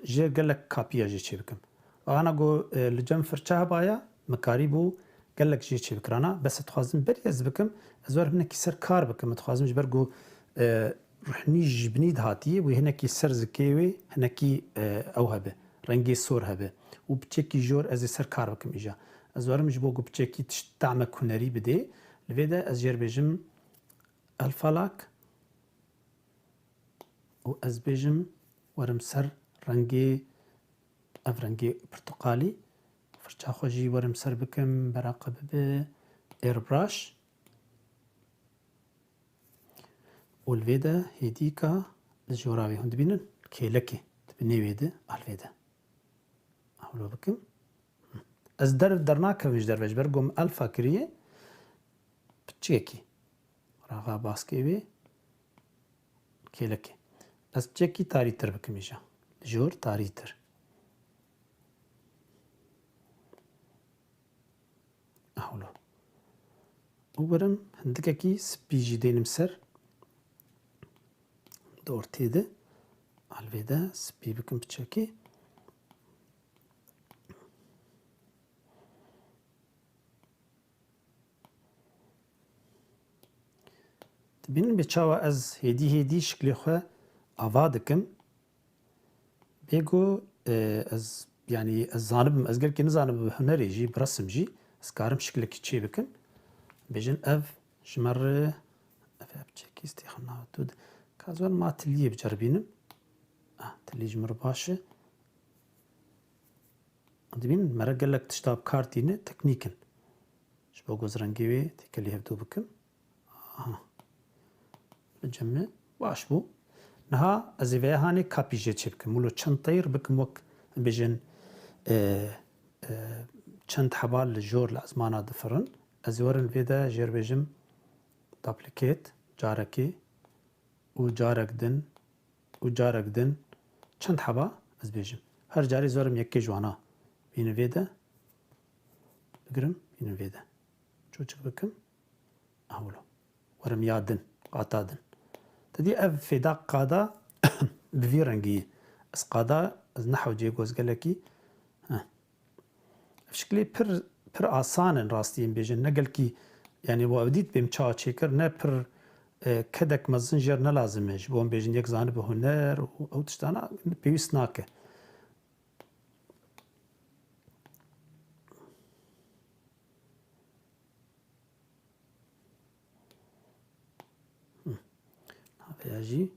جه گلک کاپیا جه چی بکم آنا گو لجم فرچه بایا مکاری بو گلک جه چی بکرانا بس تخوازم بری از بکم از ور هنکی سر کار بکم تخوازم جبر گو روحنی جبنی دهاتیه و هنکی سر زکیوی هنکی او هبه رنگی سور هبه و بچکی جور از سر کار بکم ایجا از ورم جبو گو بچکی طعم کنری بده لویده از جر بجم الفلاک و از بجم ورم سر رنگی اف رنگی برتقالی فرچه خوشی ورم سر بکم براقب به ایربراش و الویده هیدی که لجوراوی هند بینن کیلکی تبنی ویده الویده اولو بکم از در ناکویش در وجبر گم الفا کریه بچیکی راغا باسکیوی کیلکی از چکی تاری تر بکم ایجا جور تاری تر اولو او برم هندکه کی سپیجی دینم سر دورتیده الویده سپی بکم بچکی تبینن بچاوا از هدی شکلی خواه آوا دکم بگو از يعني از زانبم از گل که نزانم هنری جی برسم جی از کارم شکلی که چی بکن بجن اف جمر اف بچکی استی خنا تود کازوان ما تلیه بجربینم تليج مر باشا دبين مرة قال لك تشتاب كارتينه تكنيكن شبو جوز رنجيوي تكلي هبدو بكم الجمع باش بو نها ازيفيا هاني كابيجي تشبكم مولو چند طير بكم وك بيجن چند حبال لجور لازمانا دفرن ازورن فيدا جير بيجم دابليكيت جاركي وجارك دن چند حبا از بيجم هر جاري زورم يكي جوانا بين فيدا بقرم بين فيدا شو چك بكم اهولو ورم يادن قاتادن تدي اف فيدا قادا بفي رنگي اس قادا از نحو جي گوز گلكي بشكلي پر آسان راستين بيجن نقل كي يعني بو ابديت بيم چا چيكر نه پر كدك مزنجر نه لازمش بو بيجن يك زانه بهنر او تشتانا بيوس ناكه يجي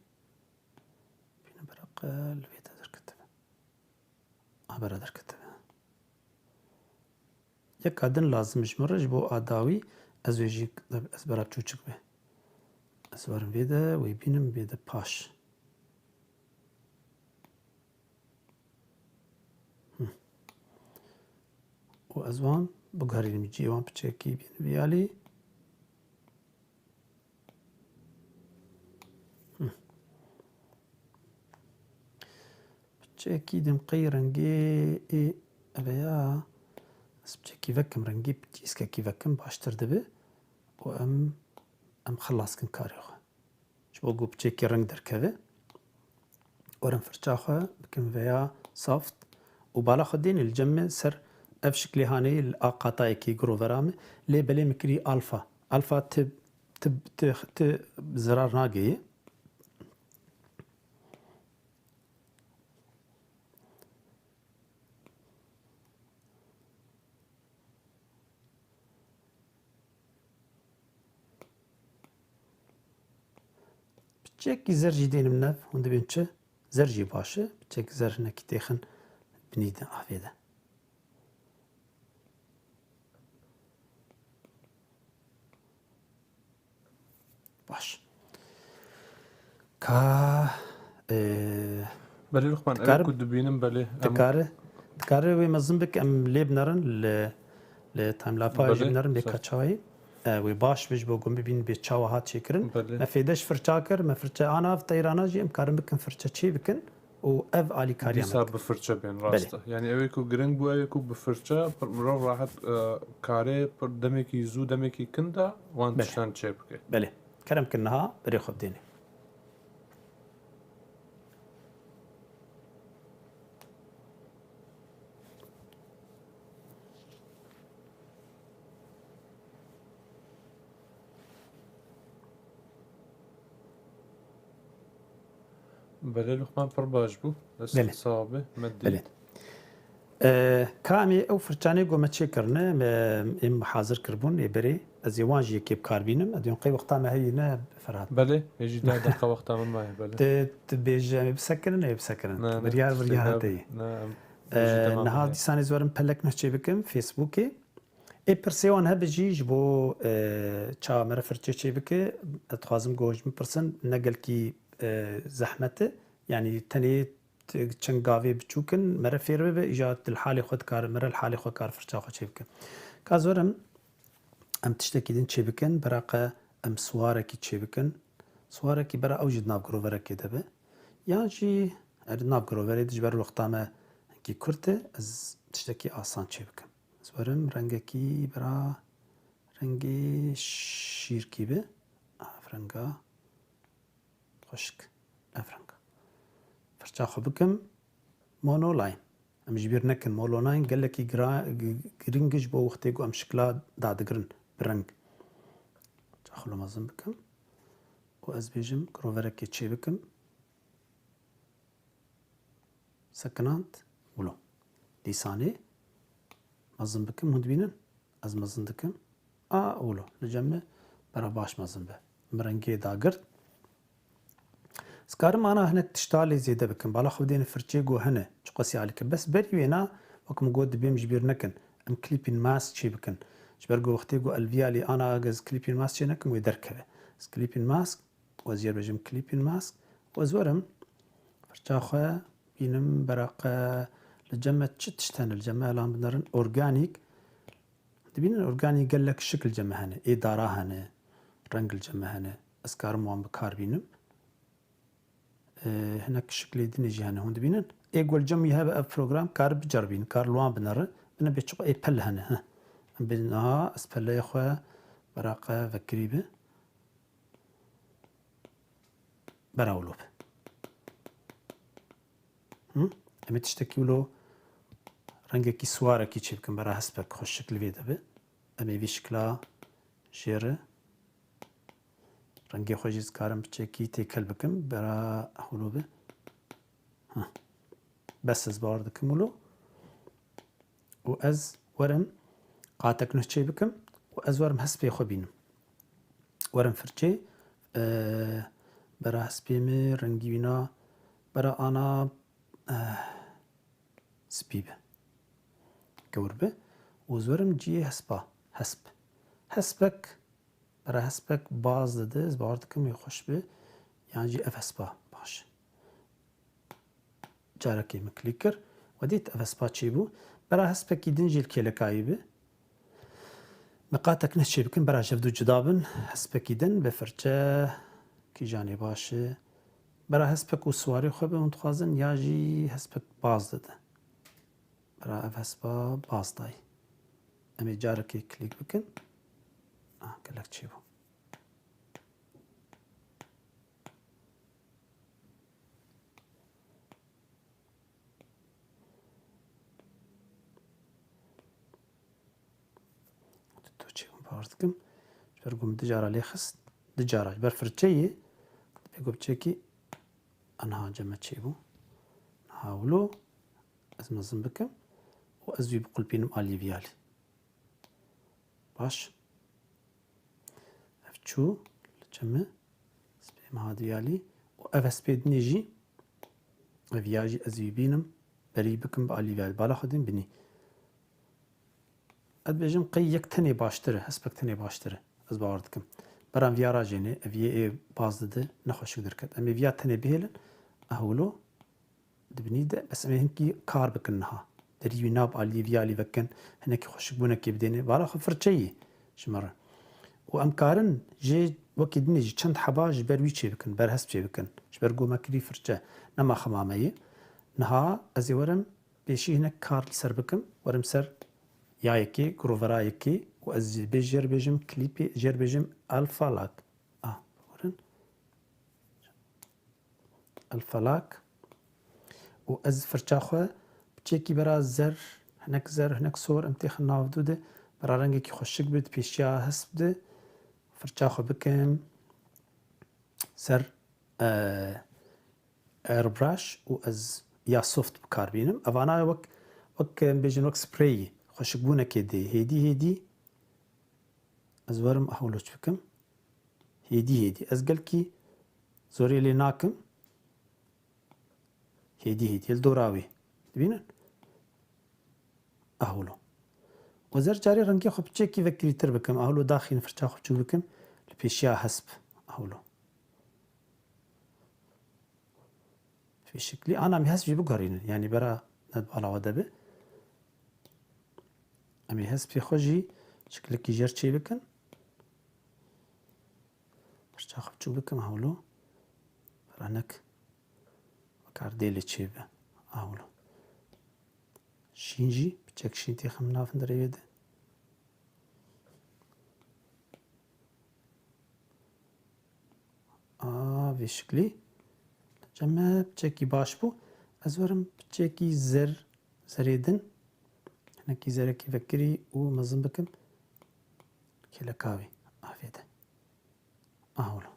بين برقل فيتا در كتبه عبر در كتبه يك عدن لازمش مرج بو آداوي از ويجي از براب چوچك به از ورم فيدا ويبينم فيدا باش و ازوان بقهرين مجيوان بچكي بين بيالي بچكي دم قي رنگي ابيا بس بچكي فكم رنگي بتيسكا كي فكم باشتر دبه و ام خلاص كن كاريوخه شبو قو بچكي رنگ دركبه ورم فرچاخه بكم فيا صافت وبالا خدين الجمع سر اف شكلي هاني الاقاطاي كي جرو فرامه لي بلي مكري الفا تب زرار ناقي بچك زرجي دين منف هند بينچه زرجي باشه بچك زر نكي تخن بنيده افيده باش كا بلي لقمان انا كنت بينم بلي تكاره ويمزن بك ام ليبنرن ل تايم لابا جبنرن بكاتشاي وي باش بيج بوغم بين بيتشاو هات شكرن ما فيدش فرچاكر ما فرچا انا في طيرانا جي امكارم بكن فرچا چي بكن و اف علي كاريا حساب بفرچا بين راسته يعني اويكو جرينج بو اويكو بفرچا مرو راحت كاري پر دمكي زو دمكي كندا وان تشان تشيبكي بله كرم كنها بري خب ديني بله لقمان پر باش بو بس صعبه مدي كامي او فرچاني قوم تشكرنا ام حاضر كربون يبري ازيواج يكيب كاربينم اديون قي وقتا ما هينا فرات بله يجي دقه وقتا من معي بله تبيج بسكرن بريال هاتي نهار دي ساني زورم بلك نحكي بكم فيسبوكي اي برسيون هبجي جبو تشا مره فرچي بك اتخازم جوج برسن نقل كي زحمته يعني تاني چنگاوي بچوكن مره فير به ايجاد الحالي خود كار مره الحالي خود كار فرچا خو چيبكن كازورم ام تشتكيدن چيبكن براقه ام سواركي چيبكن سواركي برا اوجد ناف گروورا كدبه يعني ناف گروورا دجبر وقتامه كي كرته از تشتكي آسان چيبكن زورم رنگكي برا رنگي شيركي به افرنگا خشك افرنگا فرچا خو بكم مونو لاين ام جبير نكن مونو لاين قال لك جرينجش بو وقتي ام شكلا دادغرن برنج تاخلو مازن بكم واز بيجم كروفرا كيتشي بكم سكنانت ولو لساني مازن بكم هند بينن از مازن دكم ولو لجمع برا باش مازن به مرنجي داغرت سكارم أنا هنا تشتالي زيادة بكم بالا خودين فرتشي جو هنا شقاسي عليك بس بري هنا وكم جود بيم جبير نكن ام كليبين ماس شي بكن جبرجو وقتي جو الفيالي أنا جز كليبين ماس شي نكم ويدركبه كليبين ماسك وزير بجم كليبين ماسك وزورم فرتشا خويا بينم برق الجمة تشتن الجمة لام بنرن أورجانيك تبين الأورجانيك قال لك شكل جمة هنا إدارة هنا رنج الجمة هنا أسكار موام بكار بينم هناك شكل دنيجي هنا هون تبينن إيقول جمي هذا بروجرام كار بجربين كار لوان بنرن بنا بيتشق إيه بل هنا ها بينها أسبل يا خويا برق فكريبه براولوب أما تشتكيولو رنگێکی سوارێکی چێ بکەم بەرا هەستێک خۆش شکل وێ دەبێت ئەمەوی شکلا ژێرە ڕەنگی خۆشی کارم بچێکی تێکەل بکەم بەرا هەولۆ بێ بەس ئەس باوەڕ دەکەم وڵۆ و ئەس وەرم قاتێک نوچێ بکەم و ئەس وەرم هەست پێ خۆ بینم وەرم فرچێ بەرا هەسپێمێ ڕەنگی وینا بەرا ئانا سپی بێ گەور و زۆرم جیێ هەسپا هەسپەک بەرە هەسپەک باز دەدە ئەس باوەڕ دەکەم وێ خۆش بێ یانجی ئەف هەسپا باش جارێکی من کلیک کرد و دیت ئەف هەسپا چێ بوو بەرە هەسپەکی دنجی کێلەکایی بێ نقاتێک نەچێ بکەن بەرا ژەڤدوو جدا بن هەسپەکی دن بە فرچە کیژانێ باشە بەرا هەسپەک و سواری خۆ بێ دخوازن یاژی هەسپەک باز دەدە بەرا ئەف هەسپا باز دای ئەمێ جارێکی کلیک بکەن گەلک چێ بوو تۆ چێ بووم باوەڕ دەکەم بەرگوم دجارە لێ خست دجارە بەر فرچەیە بێگۆ بچێکی ئەنها جەمە چێ بوو هاولۆ ئەس مەزم بکەم و ئەزوی بقولپینم ئالیڤیالی باش ئەف چوو لە جەمە سپێم هادیالی و ئەف هەسپێ دنێژی ئەڤیاژی ئەزوی بینم بەری بکەم بە ئالیڤیالی بالا خودین بینی ئەت بێژم قەی یەک تەنێ باشترە هەسپەک تەنێ باشترە ئەس باوەڕ دەکەم بەرام ڤیارا ژێنێ ئەڤیە ئێ باز دەدە نەخۆشی دەرکەت ئەمێ ڤیا تەنێ بهێلن ئەهولۆ دبنی دە بەس ئەمێ هەنکی کار بکەن نەها دەریوی ناب ئالیڤیالی بکەن هەنێکی خۆشبوونەکی بدێنێ بالا خۆ فرچەیە ژمەڕە و ئەم کارن ژێ وەکی دنێژی چەند حەبا ji ber wî çê bikin berhest çê bikin ji ber gomekirî firçe nema xemameyê niha ez ê werim pêşî hinek kar li ser bikim werim ser yayekê giroverayekê û ez bê jêr bêjim klîpê jêr bêjim Alphalak werin Alphalak û ez firça xwe biçêkî bera zer hinek sor em tê xin navdû de bera rengekî xweşik bid pêşiya hest bide فرچا خو بکەم سەر ئەربراش و ئەز یا سۆفت بکاربینم ئەوانە وەک بێژن وەک سپرەی خۆشکبوونەکێ دێ هێدی ئەز وەرم هەوڵۆچ بکەم هێدی ئەز گەلکی زۆرێ لێ ناکەم هێدی هێل دۆراوێ دبینن ئەهوڵۆ وەزەر جارێ ڕەنگی خۆ بچێکی vekirîtir bikim ahlo daxîn firça xwe çû bikim li pêşiya hesp ahlo fî şiklî ana em hesp jî bigarînin yanî bera nedbala we debe em ê hespê xwe jî şiklekî jêr çê bikin firça xwe çû bikim ahlo bera hinek kar dê lê çê be ahlo şîn jî biçek şîn tê xem navin derê de vê şiklî ceme biçekî baş bû ez werim biçekî zerê din hinekî zerekî vekirî û mezin bikim kêlekavê avê de aholo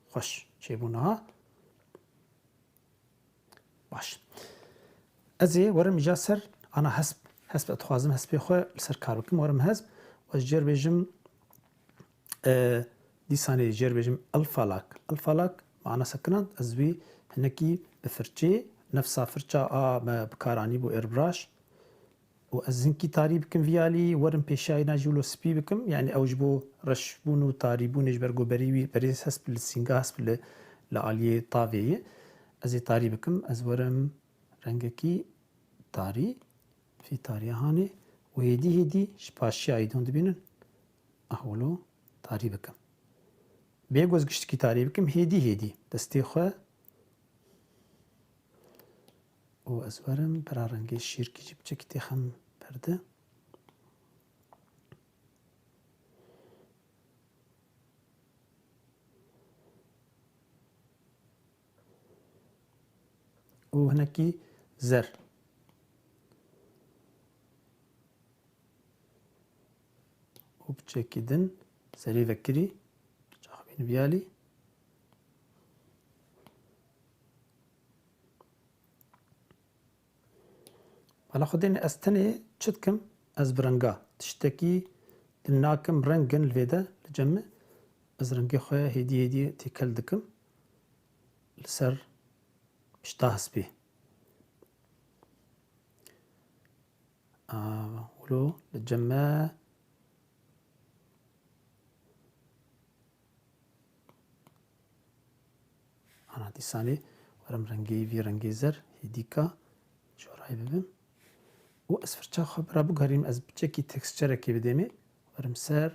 xweş çêbû niha baş ez ê werim îja ser ana hesp dixwazim hespê xwe li ser kar bikim werim hesp ez jêr bêjim dîsanê jêr bêjim Alphalak معنا سكنان أزوي هنكي بفرشة نفسها فرشة ما بكاراني بو إيربراش وأزنكي تاري بكم فيالي ورم بيشاي ناجولو سبي بكم يعني أوجبو رشبونو تاريبون يجبرقو بريس هسب للسينغا هسب لآلية طاوية أزي تاري بكم أزورم رنگكي تاري في تاري هاني وهدي شباشي عيدون دبينن أهولو تاري بكم بيگوز گشتكي تاري بكم هدي دستي خو و أزورم برا رنگي شيركي جيب چكتي خم برده و هناكي زر و بچكي دن زري فكري بچاخبين بيالي على خدين استني تشتكم از برنگا تشتكي دناكم رنگن الفيدا لجمع از رنگي خويا هدي تيكل دكم لسر مشتاهس بيه ولو لجمع أنا دي ساني ورم رنگي في رنگي زر هديكا شو رأي ببم و اسفرچا خبر ابو گریم از بچکی تکسچر کی بدیمی ورم سر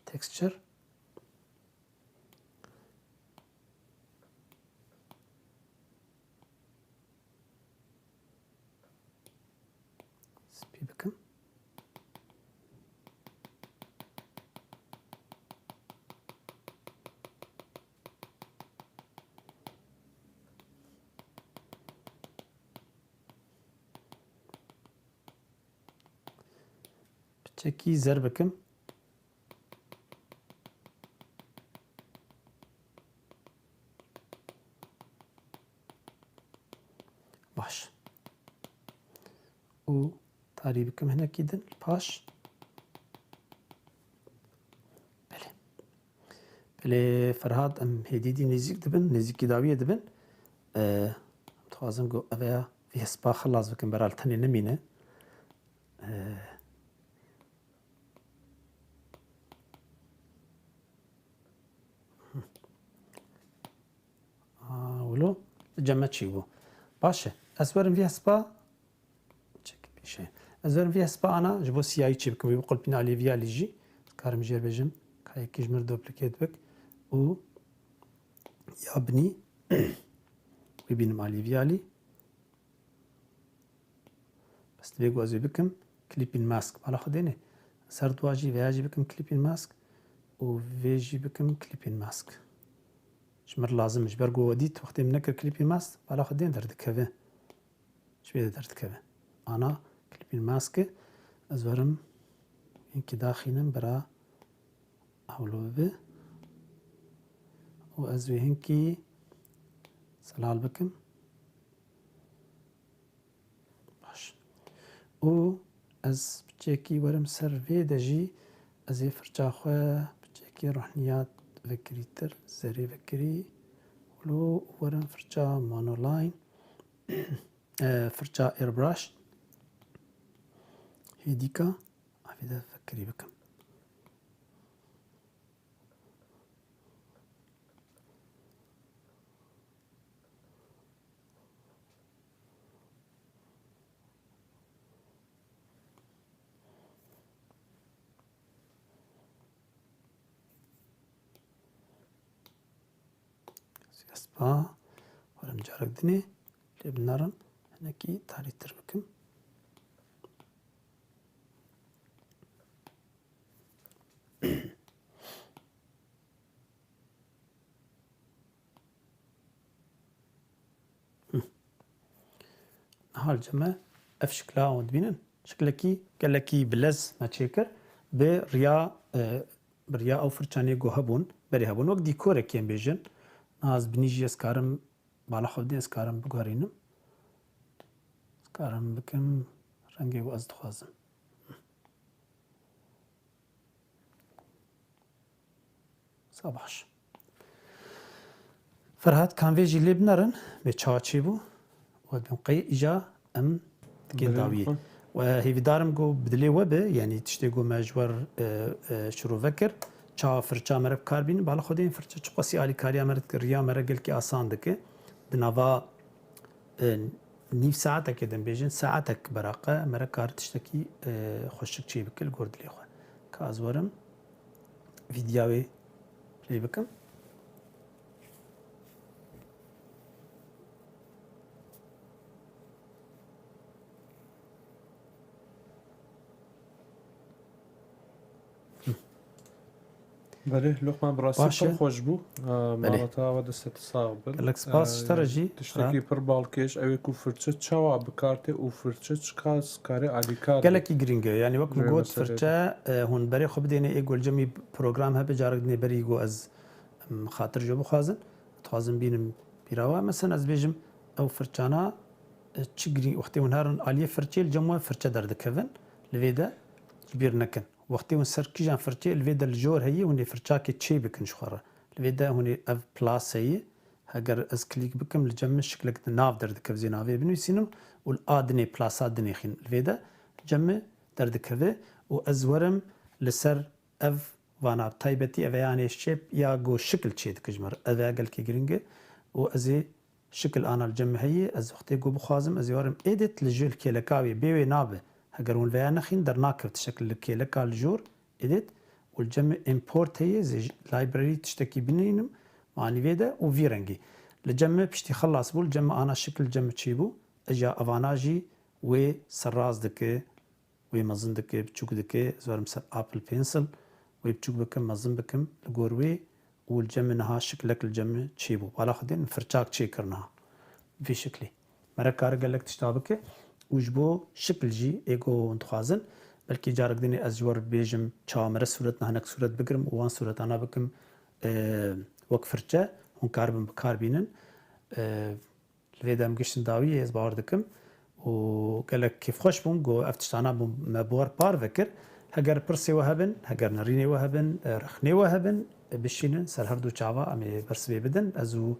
تکسچر سپی بکم بچکی زر بکم باش و تاری بکم هنا کیدن باش بله فرهاد ام هدیدی نزیک دبن نزیکی داویه دبن توازم گو اویا في هسبا خلاص بكم برال تاني نمينه ولو جمعت شيبو باشه اسورم في هسبا تشيك بيشي اسورم في هسبا انا جبو سي اي تشي بكم يقول بنا علي فيا ليجي كارم جير بجم كاي كيجمر دوبليكيت بك و يابني ويبين مالي فيالي بس تبيقوا ازوي بكم كليبين ماسك مالا خديني سرد واجي فياجي بكم كليبين ماسك و فيجي بكم كليبين ماسك شمر لازم مش برقو وديت وقت منكر كليبين ماسك مالا خدين درد كذا شوية درد كذا انا كليبين ماسك ازورم ينكي داخلين برا اولو به و ازوي هنكي سلال بكم باش و از بچيكي ورم سر في دجي ازي فرجا خواه بچيكي روحنيات فكريتر زري فكري ولو ورم فرجا مونولاين فرجا ايربراش هيديكا عفيدا فكري بكم سياسبا ورم جارك دني اللي بنارم هناكي تاري تربكم هال جماعة اف شكلها ودبينن شكلكي قالكي بلز ما تشيكر بريا بريا او فرچاني جو هبون بري هبون وقت ديكور كيم بيجن ناز بنيجي اسكارم بالا خودين اسكارم بگارينم اسكارم بكم رنگي و از دخوازم صباش فرهاد كان فيجي اللي بنرن بتشاتشيبو وبنقي إجا أم تكنداوي وهي في دارم جو بدلي وبه يعني تشتيجو مجور شروع فكر چا فرچا مرب کاربین بالا خودین فرچا چقاسی علی کاریا مرد کریا مرگل کی آسان دکه دنوا نیف ساعت کدم بیجن ساعتک براقه مرگ کار تشتکی خوشک چی بکل گرد لی خو کازورم ویدیوی پلی بکم بله لقمان براسي خوش بو مالتا ودست صاغبل لك سباس اشترجي تشتكي بر بالكيش او يكون فرچه چوا بكارتي او فرچه چكاس كاري علي كار قالك جرينجا يعني وقت مقود فرچه هون بري خب ديني ايقول جمي بروجرام هبه جارك دني بري يقو از خاطر جو بخازن تخازن بينم بيراوا مثلا از بيجم او فرچانا چگري وقتي ونهارن عليه فرچه الجموع فرچه درد كفن لفيدا كبير نكن وقتی اون سر کیجان فرچه الویدا الجور هی اونی فرچه که چی بکن شخوره الویدا اونی اف پلاس هی اگر از کلیک بکم الجمع شکلك ناف درد كفزي نافي بنويسينو والادني بلاس ادني خين الفيدا جمع درد كفي وازورم لسر اف وانا تايبتي افياني شيب يا جو شكل تشيد كجمر اذا قال كي جرينجه وازي شكل انا الجمع هي از وقتي جو بخازم ازورم ايديت لجول كيلكاوي بيوي نابه اگر ون ويانا خين درناك بشكل كيلكا الجور ايديت والجمع امبورت هي زي لايبراري تشتكي بنينم معني فيدا وفيرنجي الجمع بشتي خلص بول الجمع انا شكل جمع تشيبو اجا افاناجي و سراز دك و مزن دك بتشوك دك زور مثل ابل بنسل و بتشوك بكم مزن بكم الجوروي والجمع نها شكلك الجمع تشيبو ولا خدين فرچاك تشيكرنها في شكلي مركار قال لك تشتابك وجبو شكل جي ايجو انتخازن بلكي جارك ديني ازور بيجم تشامر صورتنا هناك صورت بكرم وان صورت انا بكم وقفرچه هون كاربن بكاربينن لفيدا مقشن داوية از باوردكم وقالك كيف خوش بوم جو افتشتانا بوم مبور بار فكر هجر برسي وهبن هجر نريني وهبن رخني وهبن بشينن سر هردو چاوا امي برسي بدن ازو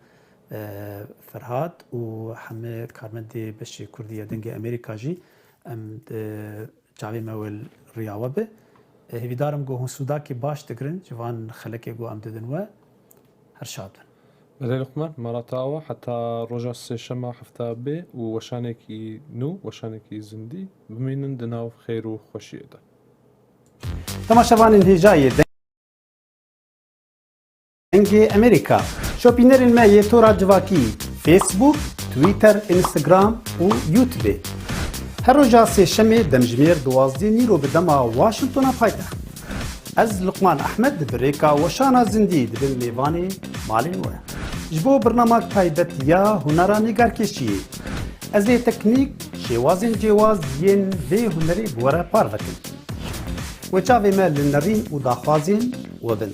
فرهاد وحمد كارمندي بشي كردية دنجي امريكا جي ام چاوي مول رياوه به هی دارم گو هون سوداکی باش تگرن جوان خلکی گو ام ددن و هر شادن بله لقمان مراتاوا حتى رجع السيشما حفتا بي ووشانكي نو وشانكي زندي بمينن دناو خير وخوشي ده تماشاوان انهجاية دنجي امريكا شوبينر الماء تورا جواكي فيسبوك تويتر انستغرام ويوتيوب هر رجا سيشمي دمجمير دوازدي نيرو بدما واشنطن بايتخت از لقمان احمد بريكا وشانا زندي دبن ميواني مالين ويا جبو برنامج تايبت يا هنرا نيجار كيشي ازي تكنيك شوازن جواز ين في هنري بورا بارفكن وچاوي مال لنرين وداخوازين وبن